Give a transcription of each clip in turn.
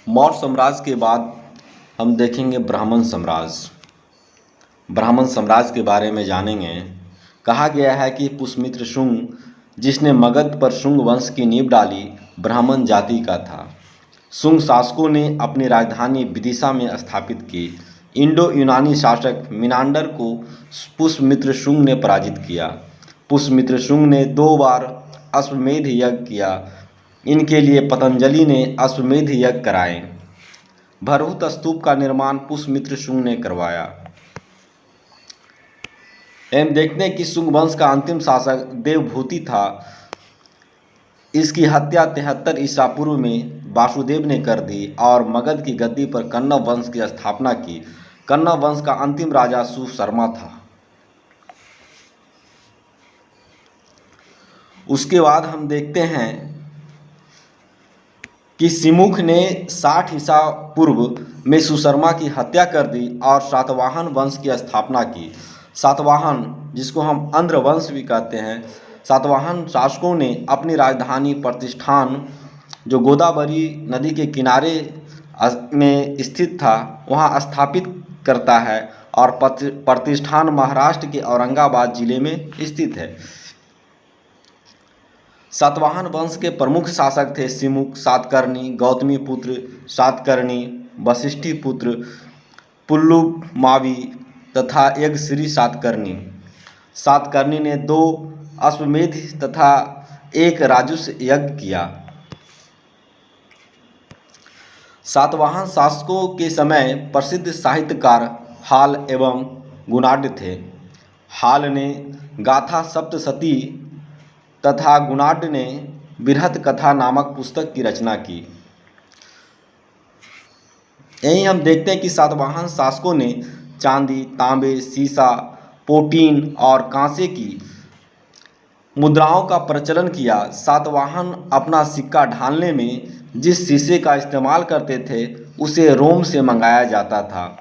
मौर्य साम्राज्य के बाद हम देखेंगे ब्राह्मण साम्राज्य। ब्राह्मण साम्राज्य के बारे में जानेंगे। कहा गया है कि पुष्यमित्र शुंग, जिसने मगध पर शुंग वंश की नींव डाली, ब्राह्मण जाति का था। शुंग शासकों ने अपनी राजधानी विदिशा में स्थापित की। इंडो यूनानी शासक मिनांडर को पुष्यमित्र शुंग ने पराजित किया। पुष्यमित्र शुंग ने 2 बार अश्वमेध यज्ञ किया। इनके लिए पतंजलि ने अश्वमेध यज्ञ कराए। भरहुत स्तूप का निर्माण पुष्यमित्र शुंग ने करवाया। हम देखते हैं कि शुंग वंश का अंतिम शासक देवभूति था। इसकी हत्या 73 ईसा पूर्व में वासुदेव ने कर दी और मगध की गद्दी पर कण्व वंश की स्थापना की। कण्व वंश का अंतिम राजा सुशर्मा था। उसके बाद हम देखते हैं कि सिमुख ने 60 ईसा पूर्व में सुशर्मा की हत्या कर दी और सातवाहन वंश की स्थापना की। सातवाहन, जिसको हम आंध्र वंश भी कहते हैं, सातवाहन शासकों ने अपनी राजधानी प्रतिष्ठान, जो गोदावरी नदी के किनारे में स्थित था, वहां स्थापित करता है और प्रतिष्ठान महाराष्ट्र के औरंगाबाद जिले में स्थित है। सातवाहन वंश के प्रमुख शासक थे सिमुक, सातकर्णी, गौतमी पुत्र सातकर्णी, वशिष्ठी पुत्र पुलुमावी तथा यज्ञश्री सातकर्णी। सातकर्णी ने 2 अश्वमेध तथा 1 राजस्व यज्ञ किया। सातवाहन शासकों के समय प्रसिद्ध साहित्यकार हाल एवं गुणाढ्य थे। हाल ने गाथा सप्तशती तथा गुणाढ्य ने बृहत कथा नामक पुस्तक की रचना की। यहीं हम देखते हैं कि सातवाहन शासकों ने चांदी, तांबे, सीसा, पोटीन और कांसे की मुद्राओं का प्रचलन किया। सातवाहन अपना सिक्का ढालने में जिस शीशे का इस्तेमाल करते थे, उसे रोम से मंगाया जाता था।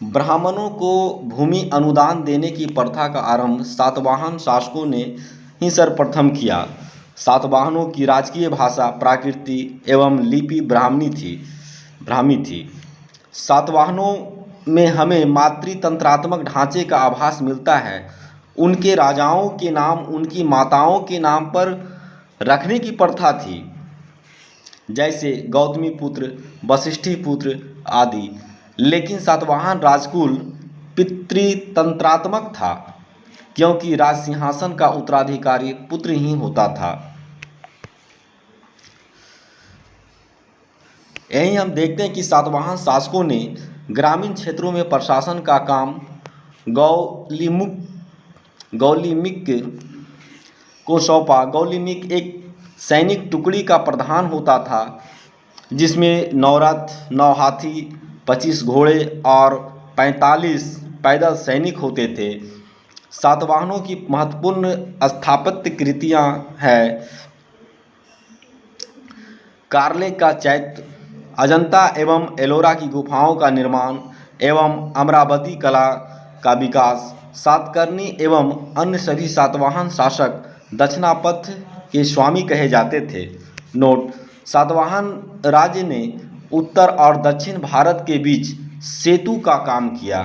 ब्राह्मणों को भूमि अनुदान देने की प्रथा का आरंभ सातवाहन शासकों ने ही सर्वप्रथम किया। सातवाहनों की राजकीय भाषा प्राकृत एवं लिपि ब्राह्मी थी। सातवाहनों में हमें मातृतंत्रात्मक ढांचे का आभास मिलता है। उनके राजाओं के नाम उनकी माताओं के नाम पर रखने की प्रथा थी, जैसे गौतमी पुत्र, वशिष्ठी पुत्र आदि। लेकिन सातवाहन राजकुल पितृतंत्रात्मक था, क्योंकि राज सिंहासन का उत्तराधिकारी पुत्र ही होता था। यहीं हम देखते हैं कि सातवाहन शासकों ने ग्रामीण क्षेत्रों में प्रशासन का काम गौलिमिक को सौंपा। गौलिमिक एक सैनिक टुकड़ी का प्रधान होता था, जिसमें 9 रथ, 9 हाथी, 25 घोड़े और 45 पैदल सैनिक होते थे। सातवाहनों की महत्वपूर्ण स्थापत्य कृतियाँ हैं कार्ले का चैत्य, अजंता एवं एलोरा की गुफाओं का निर्माण एवं अमरावती कला का विकास। सातकर्णी एवं अन्य सभी सातवाहन शासक दक्षिणापथ के स्वामी कहे जाते थे। नोट: सातवाहन राज्य ने उत्तर और दक्षिण भारत के बीच सेतु का काम किया।